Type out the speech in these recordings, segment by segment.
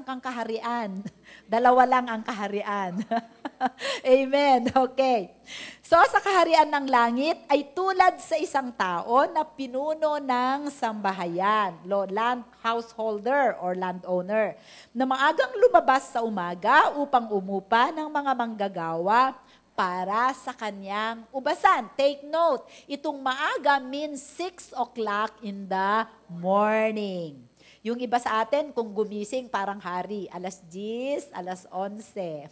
kang kaharian. Dalawa lang ang kaharian. Amen. Okay. So sa kaharian ng langit ay tulad sa isang tao na pinuno ng sambahayan, land householder or landowner, na maagang lumabas sa umaga upang umupa ng mga manggagawa para sa kanyang ubasan. Take note, itong maaga means 6 o'clock in the morning. Yung iba sa atin, kung gumising, parang hari. Alas 10, alas 11.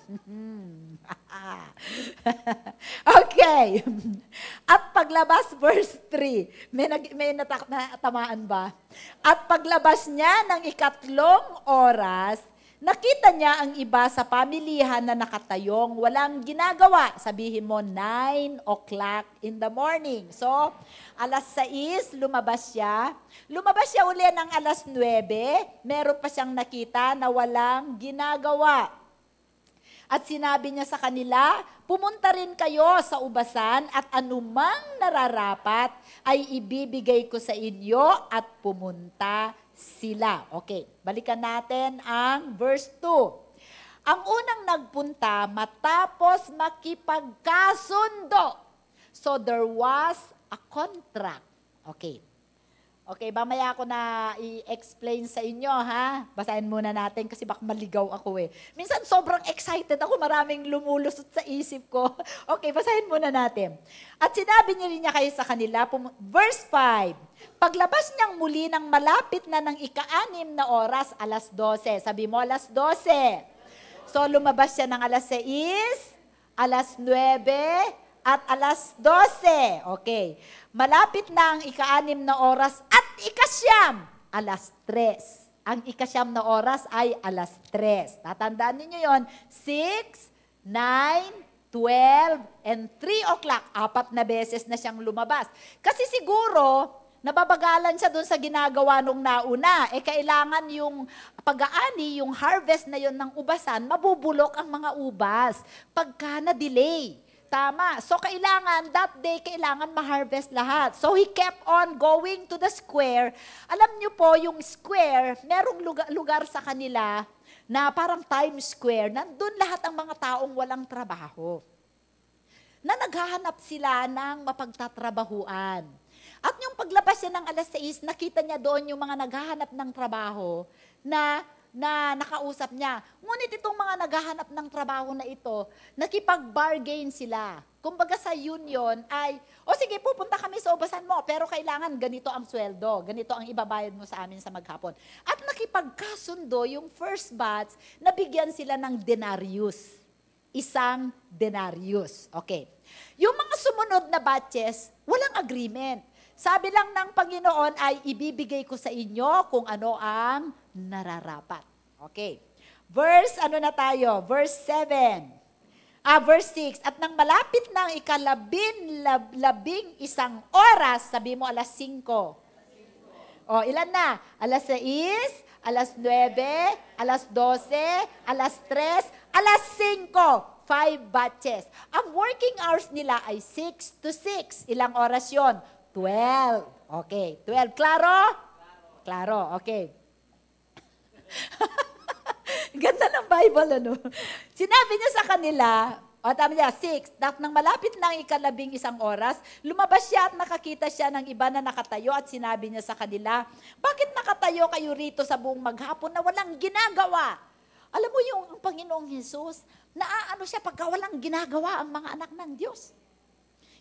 Okay. At paglabas, verse 3. May natamaan ba? At paglabas niya ng 3 oras, nakita niya ang iba sa pamilihan na nakatayong walang ginagawa. Sabihin mo, 9 o'clock in the morning. So, alas 6, lumabas siya. Lumabas siya uli ng alas 9, meron pa siyang nakita na walang ginagawa. At sinabi niya sa kanila, pumunta rin kayo sa ubasan at anumang nararapat ay ibibigay ko sa inyo at pumunta sila. Okay, balikan natin ang verse 2. Ang unang nagpunta matapos makipagkasundo. So there was a contract. Okay. Okay, mamaya ako na i-explain sa inyo, ha? Basahin muna natin kasi baka maligaw ako eh. Minsan sobrang excited ako, maraming lumulusot sa isip ko. Okay, basahin muna natin. At sinabi niya kayo sa kanila, verse 5, paglabas niyang muli ng malapit na ng 6 na oras, alas 12. Sabi mo, alas 12. So, lumabas siya ng alas 6, alas 9, at alas 12. Okay. Malapit na ang 6 na oras at 9, alas 3. Ang 9 na oras ay alas 3. Tatandaan niyo yon, 6, 9, 12, and 3 o'clock. 4 na beses na siyang lumabas. Kasi siguro, nababagalan siya doon sa ginagawa nung nauna. Kailangan yung pag-aani, yung harvest na yon ng ubasan, mabubulok ang mga ubas pagka na-delay. Tama. So, kailangan, that day, kailangan ma-harvest lahat. So, he kept on going to the square. Alam niyo po, yung square, merong lugar sa kanila na parang Times Square. Nandun lahat ang mga taong walang trabaho. Na naghahanap sila ng mapagtatrabahuan. At yung paglabas niya ng alas 6, nakita niya doon yung mga naghahanap ng trabaho na nakausap niya. Ngunit itong mga naghahanap ng trabaho na ito, nakipag-bargain sila. Kumbaga sa union ay, sige, pupunta kami sa ubasan mo, pero kailangan ganito ang sweldo, ganito ang ibabayad mo sa amin sa maghapon. At nakipagkasundo yung first batch, nabigyan sila ng denarius. 1 denarius. Okay. Yung mga sumunod na batches, walang agreement. Sabi lang ng Panginoon ay ibibigay ko sa inyo kung ano ang nararapat. Okay. Verse 7. Verse 6. At nang malapit ng 11 oras, sabi mo alas 5. Ilan na? Alas 6, alas 9, alas 12, alas 3, alas 5. 5 batches. Ang working hours nila ay 6 to 6. Ilang oras yon? 12. Okay. 12. Klaro? Klaro. Okay. Ganda ng Bible, ano? Sinabi niya sa kanila, tama niya, 6, nang malapit ng 11 oras, lumabas siya at nakakita siya ng iba na nakatayo at sinabi niya sa kanila, bakit nakatayo kayo rito sa buong maghapon na walang ginagawa? Alam mo yung ang Panginoong Jesus, naaano siya pagka walang ginagawa ang mga anak ng Diyos.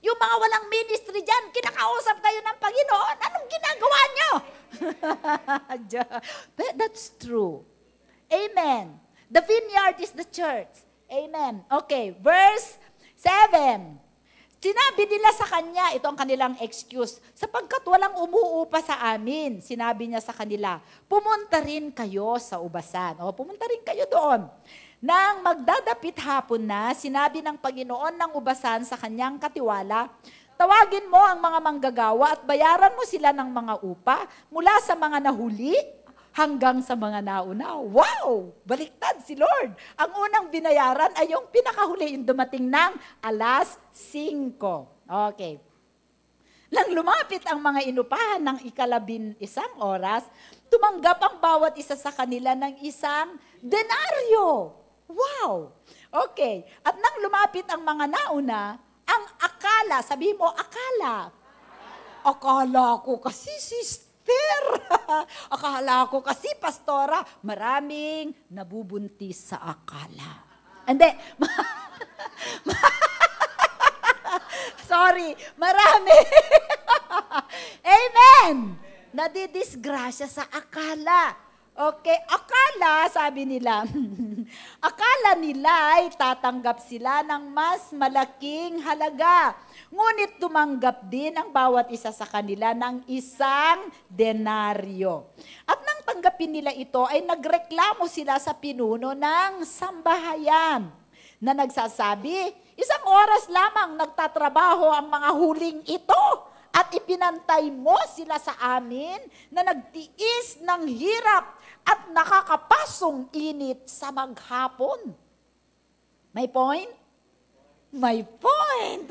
Yung mga walang ministry dyan, kinakausap kayo ng Panginoon, anong ginagawa nyo? That's true. Amen. The vineyard is the church. Amen. Okay, verse 7. Sinabi nila sa kanya, ito ang kanilang excuse, sapagkat walang umuupa sa amin, sinabi niya sa kanila, pumunta rin kayo sa ubasan. Pumunta rin kayo doon. Nang magdadapit hapon na, sinabi ng Panginoon ng ubasan sa kanyang katiwala, tawagin mo ang mga manggagawa at bayaran mo sila ng mga upa mula sa mga nahuli hanggang sa mga nauna. Wow! Baliktad si Lord. Ang unang binayaran ay yung pinakahuli, yung dumating ng alas 5. Okay. Nang lumapit ang mga inupahan ng 11 oras, tumanggap ang bawat isa sa kanila ng 1 denaryo. Wow! Okay. At nang lumapit ang mga nauna, ang akala, sabihin mo, akala. Akala ko kasi sister. Akala ko kasi pastora. Maraming nabubuntis sa akala. Hindi. Sorry. Marami. Amen. Nadidisgrasya sa akala. Okay, akala, sabi nila, akala nila ay tatanggap sila ng mas malaking halaga. Ngunit tumanggap din ang bawat isa sa kanila ng 1 denaryo. At nang tanggapin nila ito, ay nagreklamo sila sa pinuno ng sambahayan na nagsasabi, 1 oras lamang nagtatrabaho ang mga huling ito. At ipinantay mo sila sa amin na nagtiis ng hirap at nakakapasong init sa maghapon. May point? May point.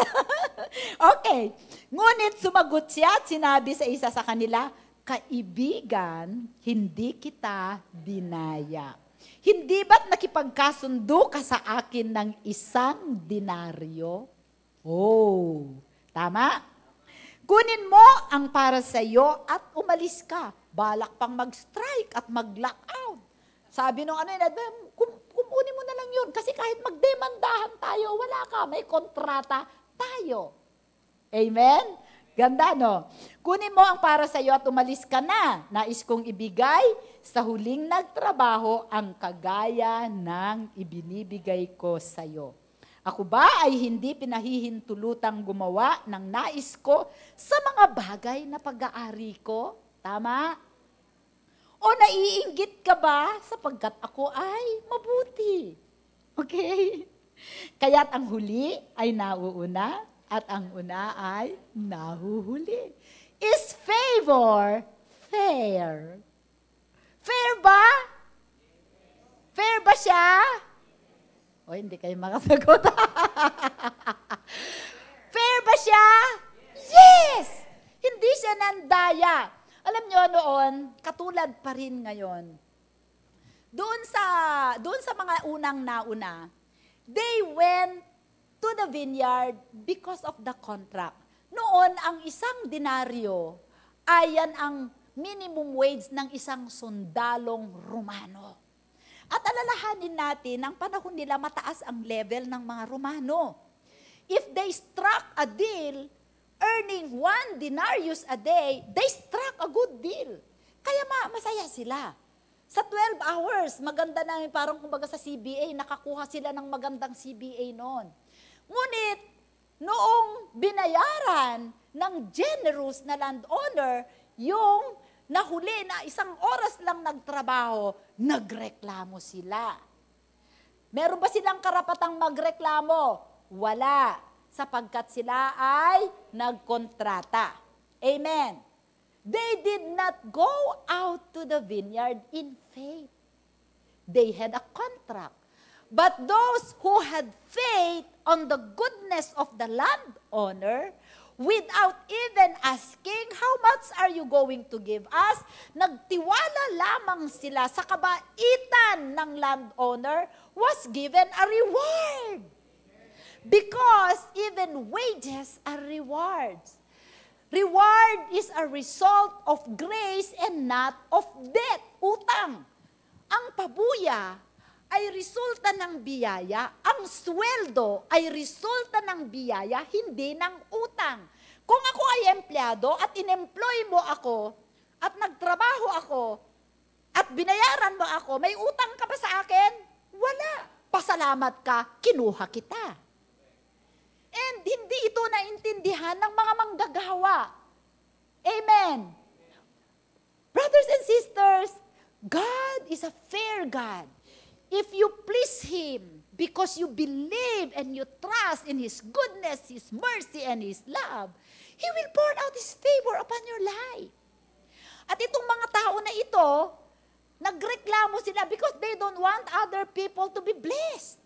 Okay. Ngunit sumagot siya at sinabi sa isa sa kanila, kaibigan, hindi kita dinaya. Hindi ba't nakipagkasundo ka sa akin ng 1 denaryo? Oh, tama? Kunin mo ang para sa iyo at umalis ka. Balak pang mag-strike at mag-lockout. Sabi nung kunin mo na lang yun. Kasi kahit magdemandahan tayo, wala ka, may kontrata tayo. Amen? Ganda, no? Kunin mo ang para sa iyo at umalis ka na. Nais kong ibigay sa huling nagtrabaho ang kagaya ng ibinibigay ko sa iyo. Ako ba ay hindi pinahihintulutang gumawa ng nais ko sa mga bagay na pag-aari ko? Tama? O naiinggit ka ba sapagkat ako ay mabuti? Okay? Kaya't ang huli ay nauuna at ang una ay nahuhuli. Is favor fair? Fair ba? Fair ba siya? O, hindi kayo makasagot. Fair ba siya? Yes! Hindi siya nandaya. Alam nyo noon, katulad pa rin ngayon. Doon sa mga unang nauna, they went to the vineyard because of the contract. Noon, ang 1 denaryo ay yan ang minimum wage ng isang sundalong Romano. At alalahanin natin, ang panahon nila mataas ang level ng mga Romano. If they struck a deal, earning 1 denarius a day, they struck a good deal. Kaya masaya sila. Sa 12 hours, maganda na, parang kumbaga sa CBA, nakakuha sila ng magandang CBA noon. Ngunit, noong binayaran ng generous na landowner, yung nahuli na 1 oras lang nagtrabaho, nagreklamo sila. Meron ba silang karapatang magreklamo? Wala, sapagkat sila ay nagkontrata. Amen. They did not go out to the vineyard in faith. They had a contract. But those who had faith on the goodness of the landowner, without even asking, how much are you going to give us? Nagtiwala lamang sila sa kabaitan ng landowner, was given a reward. Because even wages are rewards. Reward is a result of grace and not of debt, utang. Ang pabuya ay resulta ng biyaya, ang sweldo ay resulta ng biyaya, hindi ng utang. Kung ako ay empleyado at in-employ mo ako, at nagtrabaho ako, at binayaran mo ako, may utang ka ba sa akin? Wala. Pasalamat ka, kinuha kita. And hindi ito naintindihan ng mga manggagawa. Amen. Brothers and sisters, God is a fair God. If you please Him because you believe and you trust in His goodness, His mercy, and His love, He will pour out His favor upon your life. At itong mga tao na ito, nagreklamo sila because they don't want other people to be blessed.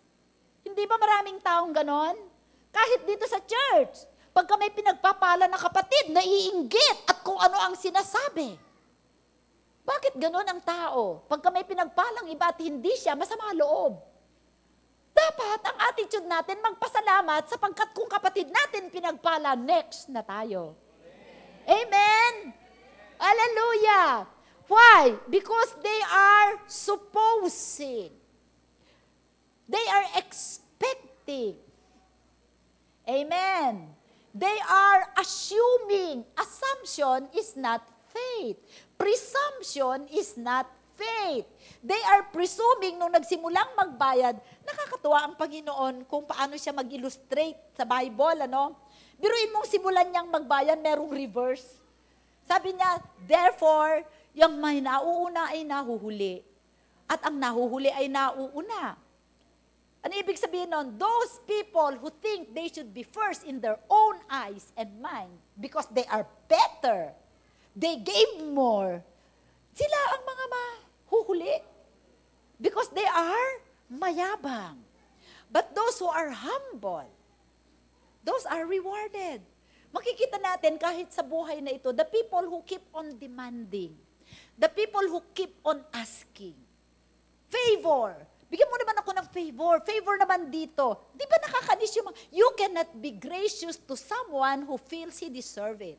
Hindi ba maraming taong ganon? Kahit dito sa church, Pagka may pinagpapala na kapatid, naiinggit at kung ano ang sinasabi. Bakit ganun ang tao? Pagka may pinagpalang iba at hindi siya, masama loob. Dapat ang attitude natin magpasalamat sapagkat kung kapatid natin pinagpala, next na tayo. Amen? Hallelujah! Why? Because they are supposing. They are expecting. Amen. They are assuming. Assumption is not faith. Presumption is not faith. They are presuming nung nagsimulang magbayad. Nakakatuwa ang Panginoon kung paano siya mag-illustrate sa Bible, ano? Biruin mong simulan niyang magbayad, merong reverse. Sabi niya, therefore, yung may nauuna ay nahuhuli. At ang nahuhuli ay nauuna. Ano ibig sabihin nun? Those people who think they should be first in their own eyes and mind because they are better, they gave more, sila ang mga mahuhuli because they are mayabang. But those who are humble, those are rewarded. Makikita natin kahit sa buhay na ito, the people who keep on demanding, the people who keep on asking, favor. Bigyan mo naman ako ng favor. Favor naman dito. Di ba nakakanis yung you cannot be gracious to someone who feels he deserve it.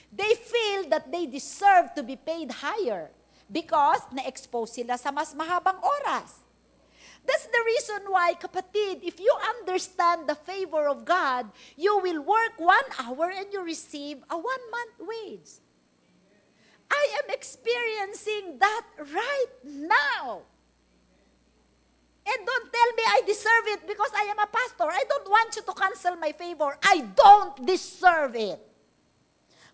They feel that they deserve to be paid higher because na-expose sila sa mas mahabang oras. That's the reason why, kapatid, if you understand the favor of God, you will work 1 hour and you receive a 1-month wage. I am experiencing that right now. And don't tell me I deserve it because I am a pastor. I don't want you to cancel my favor. I don't deserve it.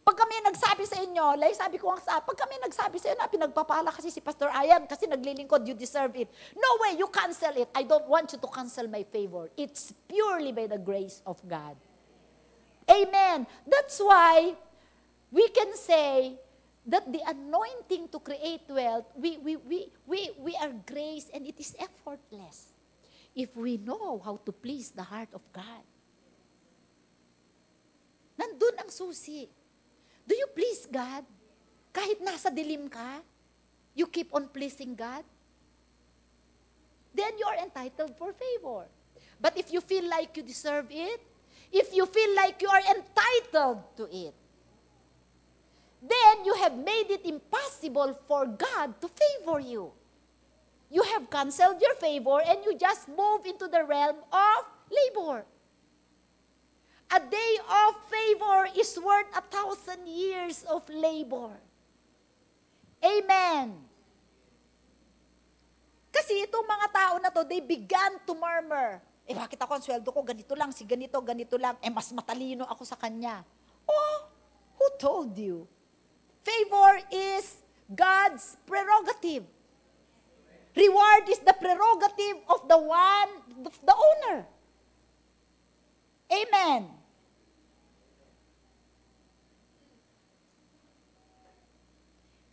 Pag kami nagsabi sa inyo, like sabi ko pag kami nagsabi sa inyo na pinagpapala kasi si Pastor Ayan kasi naglilingkod, you deserve it. No way, you cancel it. I don't want you to cancel my favor. It's purely by the grace of God. Amen. That's why we can say that the anointing to create wealth, we are grace and it is effortless if we know how to please the heart of God. Nandun ang susi. Do you please God? Kahit nasa dilim ka, you keep on pleasing God? Then you are entitled for favor. But if you feel like you deserve it, if you feel like you are entitled to it, then you have made it impossible for God to favor you. You have canceled your favor and you just move into the realm of labor. A day of favor is worth 1,000 years of labor. Amen. Kasi itong mga tao na to, they began to murmur. Bakit ako ang sweldo ko? Ganito lang, si ganito, ganito lang. Mas matalino ako sa kanya. Oh, who told you? Favor is God's prerogative. Reward is the prerogative of the one, the owner. Amen.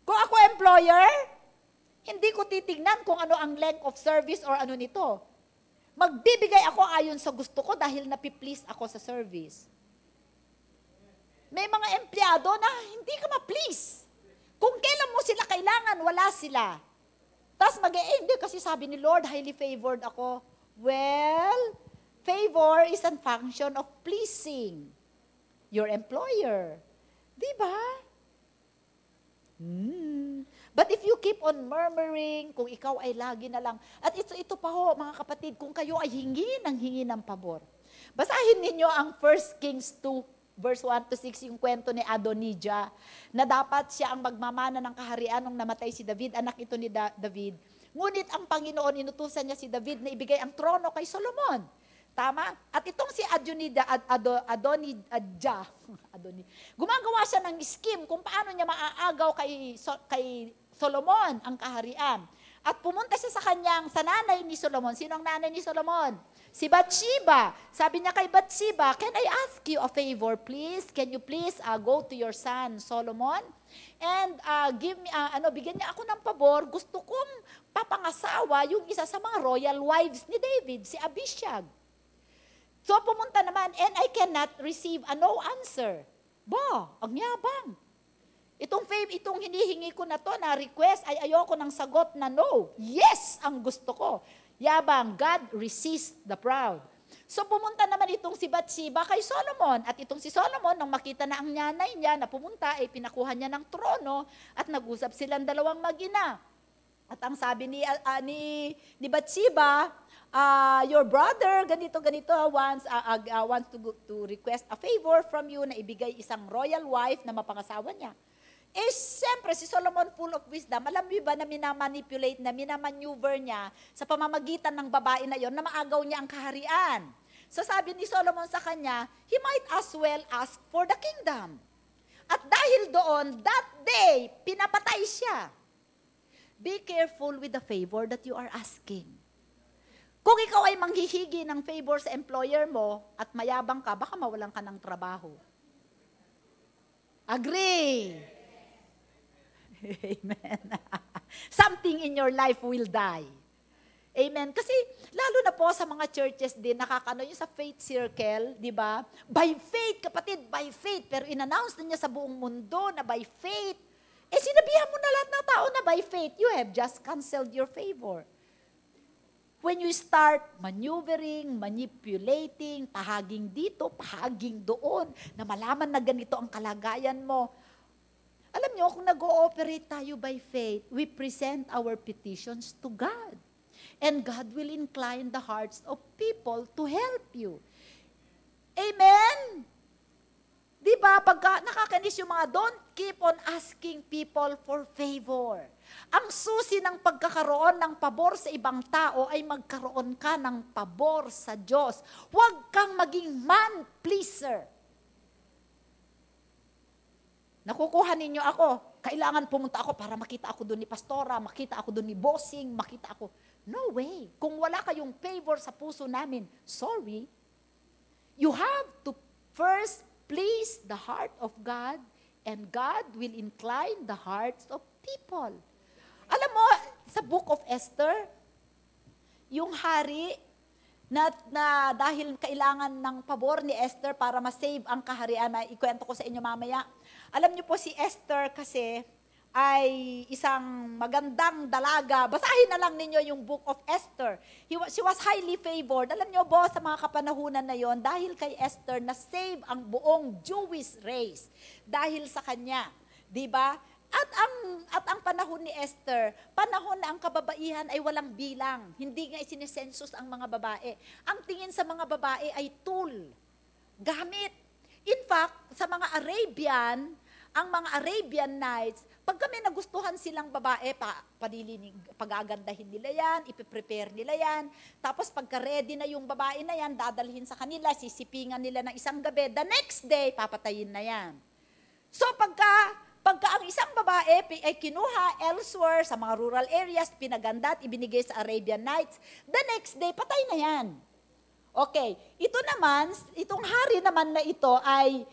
Kung ako employer, hindi ko titignan kung ano ang length of service or ano nito. Magbibigay ako ayon sa gusto ko dahil napiplease ako sa service. May mga empleyado na hindi ka ma-please. Kung kailan mo sila kailangan, wala sila. Tapos hindi kasi sabi ni Lord, highly favored ako. Well, favor is a function of pleasing your employer. Diba? But if you keep on murmuring, kung ikaw ay lagi na lang, at ito pa ho, mga kapatid, kung kayo ay hingi ng pabor. Basahin ninyo ang 1 Kings 2, verse 1 to 6, yung kwento ni Adonijah, na dapat siya ang magmamana ng kaharian nung namatay si David, anak ito ni David. Ngunit ang Panginoon, inutusan niya si David na ibigay ang trono kay Solomon. Tama? At itong si Adonijah, gumagawa siya ng scheme kung paano niya maaagaw kay Solomon ang kaharian. At pumunta siya sa nanay ni Solomon. Sino ang nanay ni Solomon? Si Bathsheba. Sabi niya kay Bathsheba, can I ask you a favor, please? Can you please go to your son Solomon and give me bigyan niya ako ng pabor. Gusto kong papangasawa yung isa sa mga royal wives ni David, si Abishag. So pumunta naman, and I cannot receive a no answer. Ba, ang yabang. Itong hinihingi ko na to na request ay ayoko ng sagot na no. Yes, ang gusto ko. Yabang, God resists the proud. So pumunta naman itong si Bathsheba kay Solomon. At itong si Solomon, nang makita na ang nanay niya na pumunta, ay pinakuha niya ng trono at nag-usap silang dalawang mag-ina. At ang sabi ni Bathsheba, your brother, ganito, wants to request a favor from you na ibigay isang royal wife na mapangasawa niya. Eh, siyempre, si Solomon full of wisdom, alam mo ba na minamanipulate na, minamaneuver niya sa pamamagitan ng babae na yon na maagaw niya ang kaharian. So sabi ni Solomon sa kanya, he might as well ask for the kingdom. At dahil doon, that day, pinapatay siya. Be careful with the favor that you are asking. Kung ikaw ay manghihigi ng favor sa employer mo at mayabang ka, baka mawalan ka ng trabaho. Agree? Amen. Something in your life will die. Amen. Kasi lalo na po sa mga churches din, nakakano yung sa faith circle, di ba? By faith, kapatid, by faith. Pero in-announce na niya sa buong mundo na by faith. Eh sinabihan mo na lahat ng tao na by faith, you have just canceled your favor. When you start maneuvering, manipulating, pahaging dito, pahaging doon, na malaman na ganito ang kalagayan mo, alam nyo, kung nag-ooperate tayo by faith, we present our petitions to God. And God will incline the hearts of people to help you. Amen? Diba, pagka nakakainis yung mga, don't keep on asking people for favor. Ang susi ng pagkakaroon ng pabor sa ibang tao ay magkaroon ka ng pabor sa Diyos. Huwag kang maging man-pleaser. Nakukuha ninyo ako, kailangan pumunta ako para makita ako doon ni pastora, makita ako doon ni bossing, makita ako. No way. Kung wala kayong favor sa puso namin, sorry. You have to first please the heart of God and God will incline the hearts of people. Alam mo, sa Book of Esther, yung hari na dahil kailangan ng pabor ni Esther para ma-save ang kaharian, na ikwento ko sa inyo mamaya. Alam niyo po si Esther kasi ay isang magandang dalaga. Basahin na lang ninyo yung Book of Esther. She was highly favored. Alam niyo po, sa mga kapanahunan na yon, dahil kay Esther, na-save ang buong Jewish race. Dahil sa kanya. Diba? At ang panahon ni Esther, panahon na ang kababaihan ay walang bilang. Hindi nga isinisensus ang mga babae. Ang tingin sa mga babae ay tool. Gamit. In fact, sa mga ang mga Arabian Nights, pag kami nagustuhan silang babae, pag-agandahin nila yan, ipiprepare nila yan, tapos pagka-ready na yung babae na yan, dadalhin sa kanila, sisipingan nila ng isang gabi, the next day, papatayin na yan. So pagka ang isang babae ay kinuha elsewhere sa mga rural areas, pinaganda at ibinigay sa Arabian Nights, the next day, patay na yan. Okay, itong hari naman na ito ay,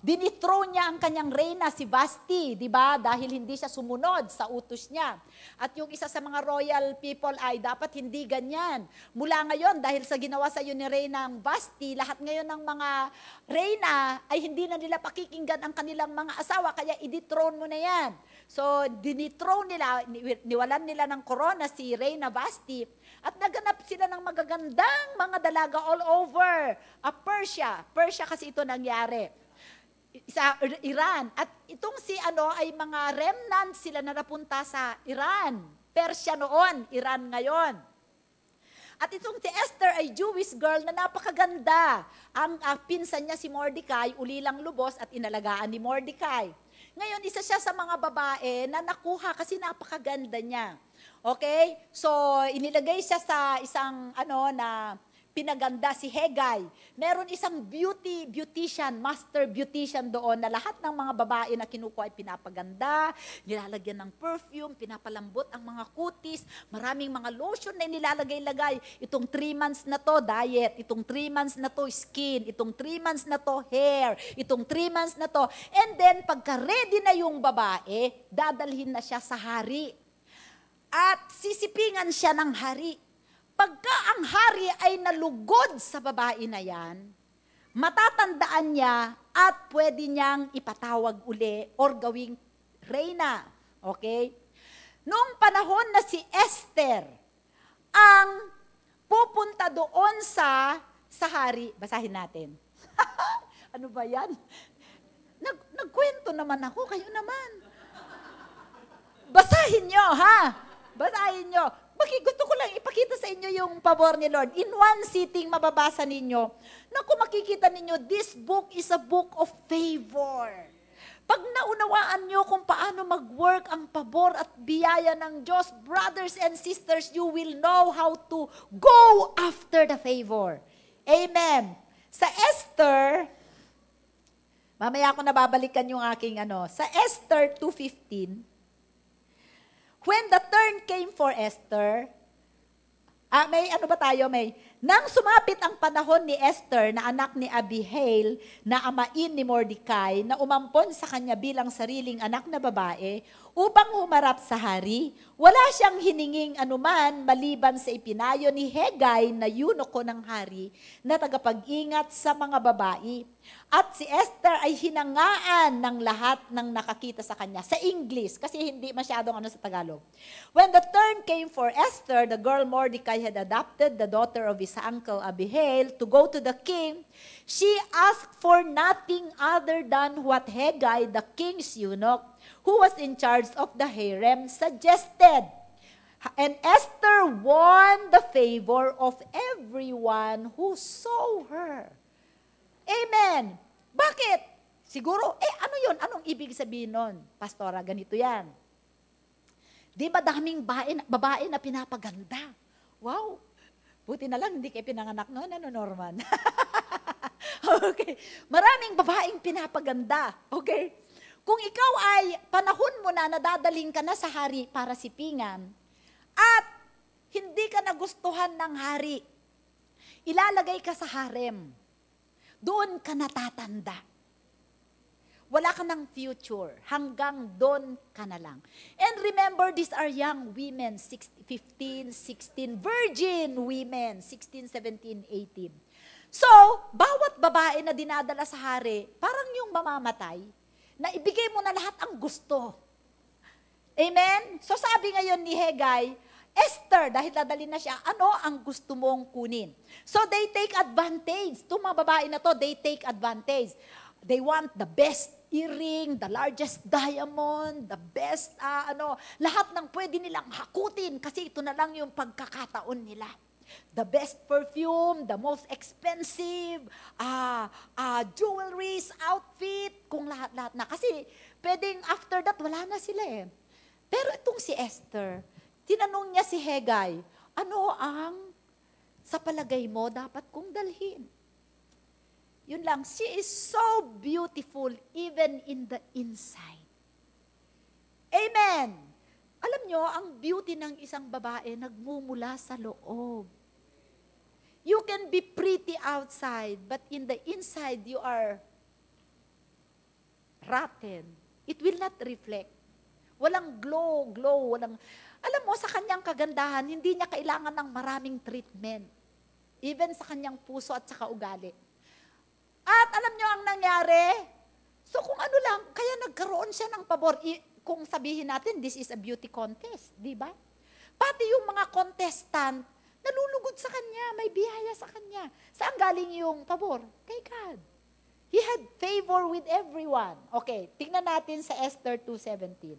dinithrone niya ang kanyang reyna, si Vashti, di ba? Dahil hindi siya sumunod sa utos niya. At yung isa sa mga royal people ay dapat hindi ganyan. Mula ngayon, dahil sa ginawa sa iyo ni Reyna Vashti, lahat ngayon ng mga reyna ay hindi na nila pakikinggan ang kanilang mga asawa, kaya i-dethrone mo na yan. So, dinithrone nila, niwalan nila ng corona si Reyna Vashti, at naganap sila ng magagandang mga dalaga all over Persia. Persia kasi ito nangyari. Sa Iran. At itong ay mga remnants sila na napunta sa Iran. Persia noon, Iran ngayon. At itong si Esther ay Jewish girl na napakaganda. Ang pinsan niya si Mordecai, ulilang lubos at inalagaan ni Mordecai. Ngayon, isa siya sa mga babae na nakuha kasi napakaganda niya. Okay? So, inilagay siya sa isang na pinaganda si Hegay. Meron isang beautician, master beautician doon na lahat ng mga babae na kinukuha ay pinapaganda, nilalagyan ng perfume, pinapalambot ang mga kutis, maraming mga lotion na nilalagay-lagay. Itong 3 months na to, diet. Itong 3 months na to, skin. Itong 3 months na to, hair. Itong 3 months na to. And then, pagka-ready na yung babae, dadalhin na siya sa hari. At sisipingan siya ng hari. pagka ang hari ay nalugod sa babae na yan, matatandaan niya at pwede niyang ipatawag uli or gawing reyna. Okay? Noong panahon na si Esther ang pupunta doon sa hari, basahin natin. Ano ba yan? Nagkwento naman ako, kayo naman. Basahin nyo, ha? Basahin nyo. Gusto ko lang ipakita sa inyo yung pabor ni Lord. In one sitting, mababasa ninyo. Naku, makikita ninyo, this book is a book of favor. Pag naunawaan nyo kung paano mag-work ang pabor at biyaya ng Diyos, brothers and sisters, you will know how to go after the favor. Amen. Sa Esther, mamaya ako nababalikan yung aking sa Esther 2:15, when the turn came for Esther, nang sumapit ang panahon ni Esther na anak ni Abihail na amain ni Mordecai na umampon sa kanya bilang sariling anak na babae upang humarap sa hari, wala siyang hininging anuman maliban sa ipinayo ni Hegai na eunuko ng hari na tagapag-ingat sa mga babae. At si Esther ay hinangaan ng lahat ng nakakita sa kanya. Sa English, kasi hindi masyadong sa Tagalog. When the turn came for Esther, the girl Mordecai had adopted, the daughter of his uncle Abihail, to go to the king, she asked for nothing other than what Hegai, the king's eunuch, who was in charge of the harem, suggested. And Esther won the favor of everyone who saw her. Amen. Bakit? Siguro, ano yun? Anong ibig sabihin nun? Pastora, ganito yan. Di ba daming babae na pinapaganda? Wow. Buti na lang, hindi kayo pinanganak noon. Ano, Norman? Okay. Maraming babaeng pinapaganda. Okay? Kung ikaw ay panahon mo na nadadaling ka na sa hari para sipingan at hindi ka nagustuhan ng hari, ilalagay ka sa harem. Doon ka natatanda. Wala ka ng future. Hanggang doon ka na lang. And remember, these are young women, 15, 16, virgin women, 16, 17, 18. So, bawat babae na dinadala sa hari, parang yung mamamatay, na ibigay mo na lahat ang gusto. Amen? So sabi ngayon ni Hegai, Esther, dahil dadalhin na siya, ano ang gusto mong kunin? So they take advantage. Itong mga babae na to, they take advantage. They want the best earring, the largest diamond, the best, lahat ng pwede nilang hakutin kasi ito na lang yung pagkakataon nila. The best perfume, the most expensive, jewelries, outfit, kung lahat-lahat na. Kasi pwedeng after that, wala na sila eh. Pero itong si Esther, tinanong niya si Hegai, ano ang sa palagay mo dapat kong dalhin? Yun lang, she is so beautiful even in the inside. Amen! Alam nyo, ang beauty ng isang babae nagmumula sa loob. You can be pretty outside, but in the inside you are rotten. It will not reflect. Walang glow, walang... Alam mo, sa kanyang kagandahan, hindi niya kailangan ng maraming treatment. Even sa kanyang puso at saka ugali. At alam niyo ang nangyari? So kung ano lang, kaya nagkaroon siya ng pabor. Kung sabihin natin, this is a beauty contest, di ba? Pati yung mga contestant, nalulugod sa kanya, may biyaya sa kanya. Saan galing yung pabor? Kay God. He had favor with everyone. Okay, tingnan natin sa Esther 2:17.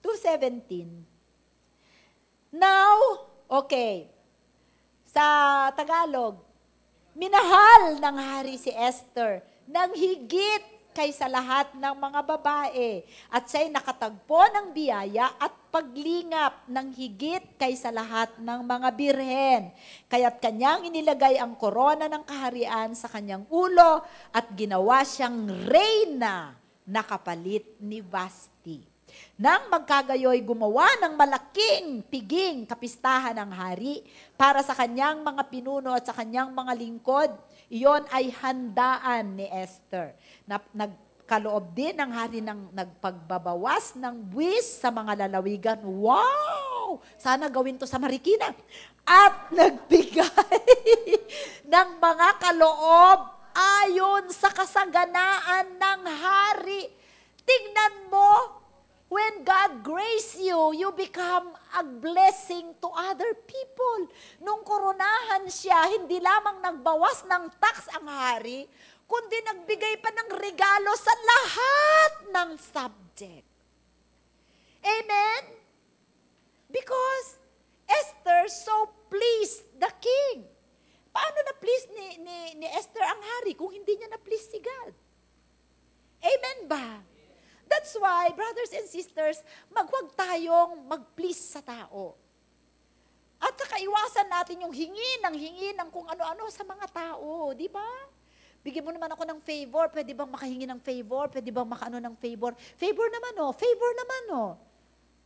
2:17. Now, okay, sa Tagalog, minahal ng hari si Esther ng higit kaysa lahat ng mga babae at siya'y nakatagpo ng biyaya at paglingap ng higit kaysa lahat ng mga birhen. Kaya't kanyang inilagay ang korona ng kaharian sa kanyang ulo at ginawa siyang reyna na kapalit ni Vasti. Nang magkagayoy, gumawa ng malaking piging kapistahan ng hari para sa kanyang mga pinuno at sa kanyang mga lingkod. Iyon ay handaan ni Esther. Nagkaloob din ng hari ng nagpagbabawas ng buwis sa mga lalawigan. Wow! wow, sana gawin to sa Marikina. At nagbigay ng mga kaloob ayon sa kasaganaan ng hari. Tingnan mo, when God grace you, you become a blessing to other people. Nung koronahan siya, hindi lamang nagbawas ng tax ang hari, kundi nagbigay pa ng regalo sa lahat ng subject. Amen? Because Esther so pleased the king. Paano na-please ni Esther ang hari kung hindi niya na-please si God? Amen ba? That's why, brothers and sisters, magwag tayong mag-please sa tao. At saka iwasan natin yung hingi ng kung ano-ano sa mga tao. Di ba? Bigyan mo naman ako ng favor. Pwede bang makahingi ng favor? Pwede bang makaano ng favor? Favor naman oh. Favor naman oh.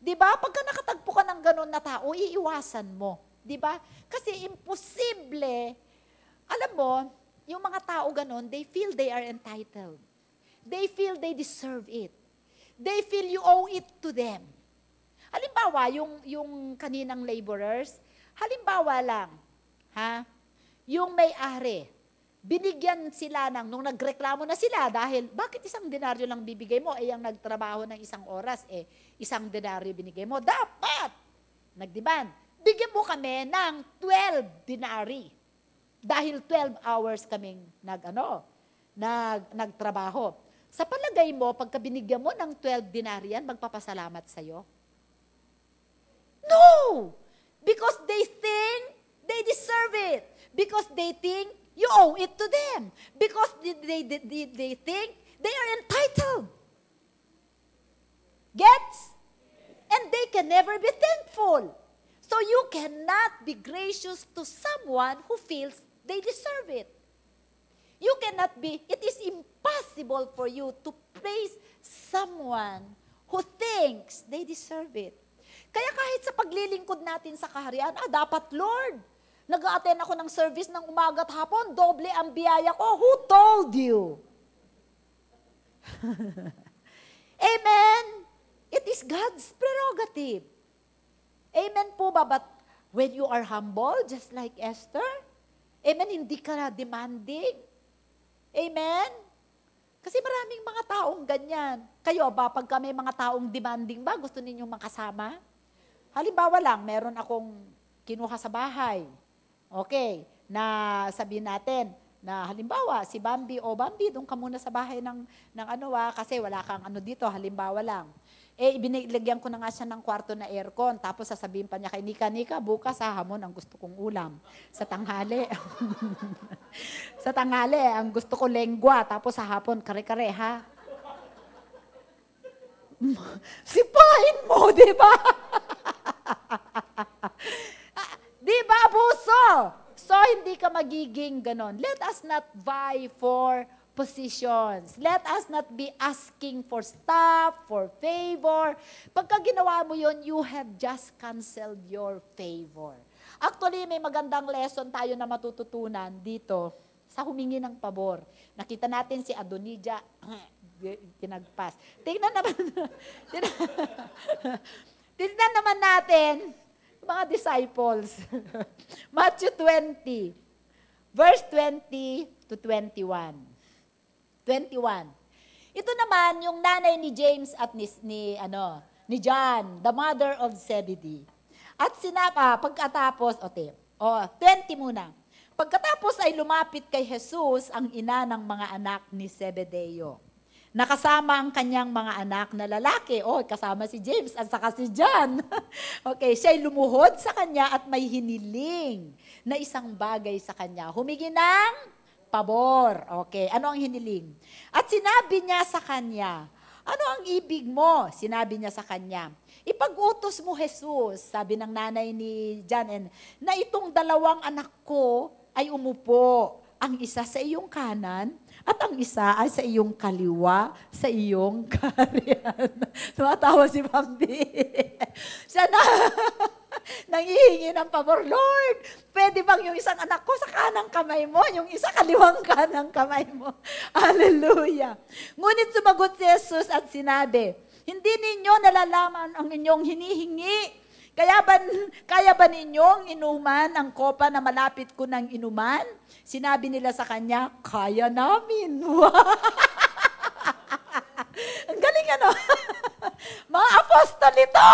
Di ba? Pagka nakatagpo ka ng ganun na tao, iiwasan mo. Di ba? Kasi imposible. Alam mo, yung mga tao ganun, they feel they are entitled. They feel they deserve it. They feel you owe it to them. Halimbawa, yung kaninang laborers, halimbawa lang, yung may-ari, binigyan sila nung nagreklamo na sila dahil, bakit isang denaryo lang bibigay mo? Ang nagtrabaho ng isang oras, isang denaryo binigay mo. Dapat, nagdiban, bigyan mo kami ng 12 denari. Dahil 12 hours kaming nagtrabaho. Sa palagay mo, pagka binigyan mo ng 12 denarian, magpapasalamat sa'yo? No! Because they think they deserve it. Because they think you owe it to them. Because they think they are entitled. Gets? And they can never be thankful. So you cannot be gracious to someone who feels they deserve it. You cannot be, it is impossible for you to praise someone who thinks they deserve it. Kaya kahit sa paglilingkod natin sa kaharian, dapat Lord, nag-a-attend ako ng service ng umaga at hapon, doble ang biyaya ko. Who told you? Amen? It is God's prerogative. Amen po ba? But when you are humble, just like Esther, amen, hindi ka na demanding. Amen? Kasi maraming mga taong ganyan. Kayo ba, pag may mga taong demanding ba, gusto ninyong makasama? Halimbawa lang, meron akong kinuha sa bahay. Okay, na sabihin natin, na halimbawa, si Bambi, Bambi, doon ka muna sa bahay ng kasi wala kang dito, halimbawa lang. Ibinilagyan ko na nga siya ng kwarto na aircon, tapos sasabihin pa niya kay Nika, bukas hamon ang gusto kong ulam. Sa tanghali. Sa tanghali, ang gusto ko lengwa, tapos sa hapon, kare-kare, ha? Sipahin mo, di ba? Di ba, abuso? So, hindi ka magiging ganon. Let us not vie for positions. Let us not be asking for stuff, for favor. Pagka ginawa mo yun, you have just canceled your favor. Actually, may magandang lesson tayo na matututunan dito sa humingi ng pabor. Nakita natin si Adonijah, tinagpas. Tingnan naman natin, mga disciples. Matthew 20, verse 20 to 21. 21. Ito naman yung nanay ni James at ni John, the mother of Zebedee. At pagkatapos, 20 muna. Pagkatapos ay lumapit kay Jesus ang ina ng mga anak ni Zebedeo. Nakasama ang kanyang mga anak na lalaki. Kasama si James at saka si John. Okay, siya'y lumuhod sa kanya at may hiniling na isang bagay sa kanya. Humingi ng pabor. Okay, ano ang hiniling? At sinabi niya sa kanya, ano ang ibig mo? Sinabi niya sa kanya, ipag-utos mo, Jesus, sabi ng nanay ni John, na itong dalawang anak ko ay umupo. Ang isa sa iyong kanan, at ang isa ay sa iyong kaliwa, sa iyong kaharian. Tumatawa si Bambi. Siya nangihingi ng pabor, Lord, pwede bang yung isang anak ko sa kanang kamay mo, yung isa kaliwang kanang kamay mo? Hallelujah. Ngunit sumagot si Jesus at sinabi, hindi ninyo nalalaman ang inyong hinihingi. Kaya ba ninyong inuman ang kopa na malapit ko ng inuman? Sinabi nila sa kanya, kaya namin. Ang galing ano? Mga apostol ito.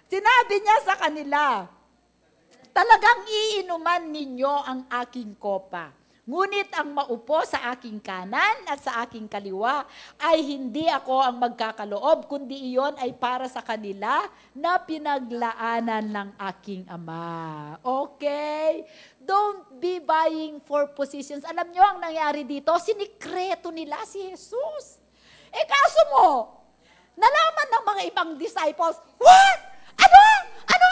Sinabi niya sa kanila, talagang iinuman ninyo ang aking kopa. Ngunit ang maupo sa aking kanan at sa aking kaliwa ay hindi ako ang magkakaloob, kundi iyon ay para sa kanila na pinaglaanan ng aking Ama. Okay? Don't be vying for positions. Alam nyo ang nangyari dito? Sinikreto nila si Jesus. Kaso mo, nalaman ng mga ibang disciples, what? Ano?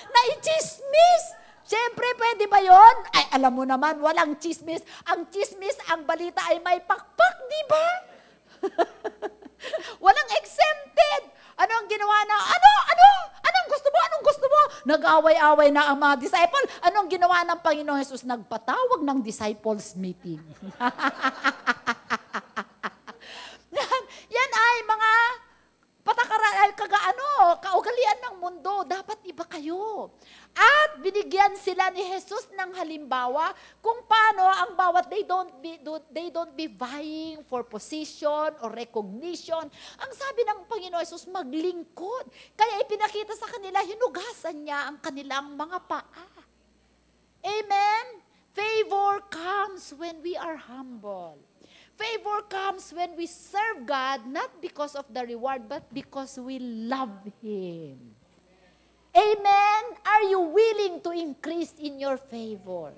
Na-chismis? Siyempre, pwede ba yun? Ay, alam mo naman, walang chismis. Ang chismis, ang balita ay may pakpak, di ba? Walang exempted. Ano ang ginawa na? Anong gusto mo? Anong gusto mo? Nag-away-away na ang mga disciple. Anong ginawa ng Panginoon Jesus? Nagpatawag ng disciples meeting. Yan ay mga kaugalian ng mundo. Dapat iba kayo. At binigyan sila ni Jesus ng halimbawa kung paano ang bawat they don't be vying for position or recognition. Ang sabi ng Panginoon Jesus, maglingkod. Kaya ipinakita sa kanila, hinugasan niya ang kanilang mga paa. Amen? Favor comes when we are humble. Favor comes when we serve God, not because of the reward, but because we love Him. Amen? Are you willing to increase in your favor?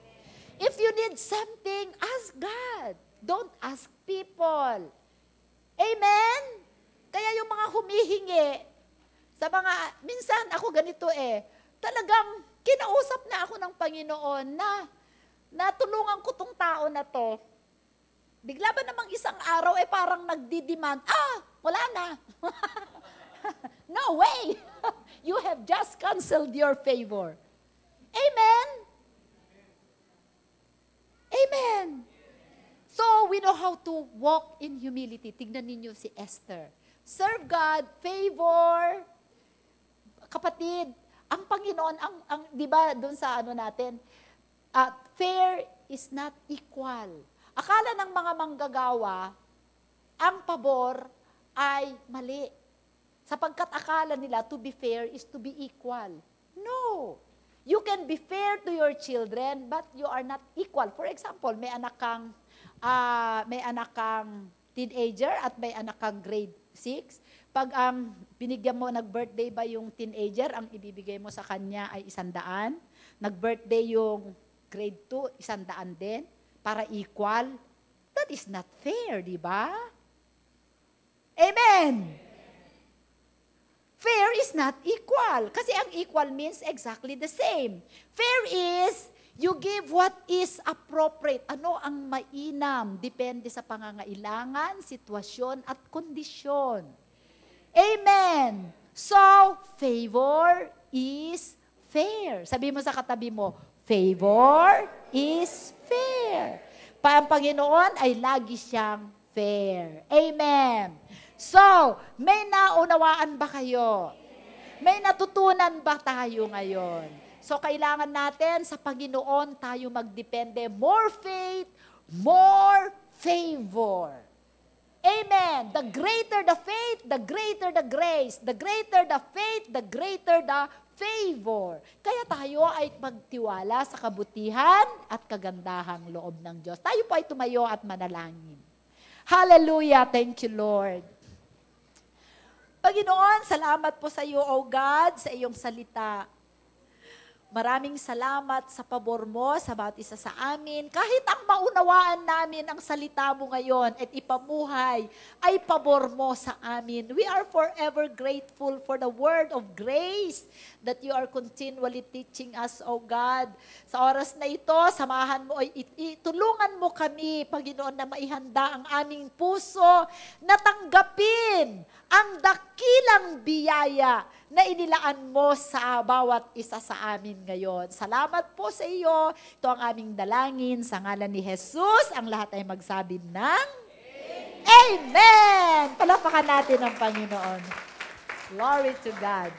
If you need something, ask God. Don't ask people. Amen? Kaya yung mga humihingi, minsan ako ganito talagang kinausap na ako ng Panginoon na natulungan ko tong tao na to. Bigla ba namang isang araw parang nagdi-demand, wala na. No way! You have just canceled your favor. Amen? Amen. So, we know how to walk in humility. Tignan ninyo si Esther. Serve God, favor. Kapatid, ang Panginoon, di ba doon sa natin, fair is not equal. Akala ng mga manggagawa, ang pabor ay mali. Sapagkat akala nila to be fair is to be equal. No. You can be fair to your children, but you are not equal. For example, may anak kang teenager at may anak kang grade 6. Pag binigyan mo, nag-birthday ba yung teenager, ang ibibigay mo sa kanya ay 100. Nag-birthday yung grade 2, 100 din. Para equal, that is not fair, di ba? Amen! Fair is not equal. Kasi ang equal means exactly the same. Fair is, you give what is appropriate. Ano ang mainam? Depende sa pangangailangan, sitwasyon, at kondisyon. Amen! So, favor is fair. Sabi mo sa katabi mo, favor is fair. Ang Panginoon ay lagi siyang fair. Amen. So, may naunawaan ba kayo? May natutunan ba tayo ngayon? So, kailangan natin sa Panginoon tayo magdepende. More faith, more favor. Amen. The greater the faith, the greater the grace. The greater the faith, the greater the favor. Kaya tayo ay magtiwala sa kabutihan at kagandahang loob ng Diyos. Tayo po ay tumayo at manalangin. Hallelujah! Thank you, Lord. Panginoon, salamat po sa iyo, O God, sa iyong salita. Maraming salamat sa pabor mo sa bawat isa sa amin. Kahit ang maunawaan namin ang salita mo ngayon at ipamuhay ay pabor mo sa amin. We are forever grateful for the word of grace that you are continually teaching us, O God. Sa oras na ito, samahan mo, tulungan mo kami, Panginoon, na maihanda ang aming puso na tanggapin ang dakilang biyaya na inilaan mo sa bawat isa sa amin ngayon. Salamat po sa iyo. Ito ang aming dalangin sa ngalan ni Jesus. Ang lahat ay magsabi ng Amen! Palapakan natin ang Panginoon. Glory to God.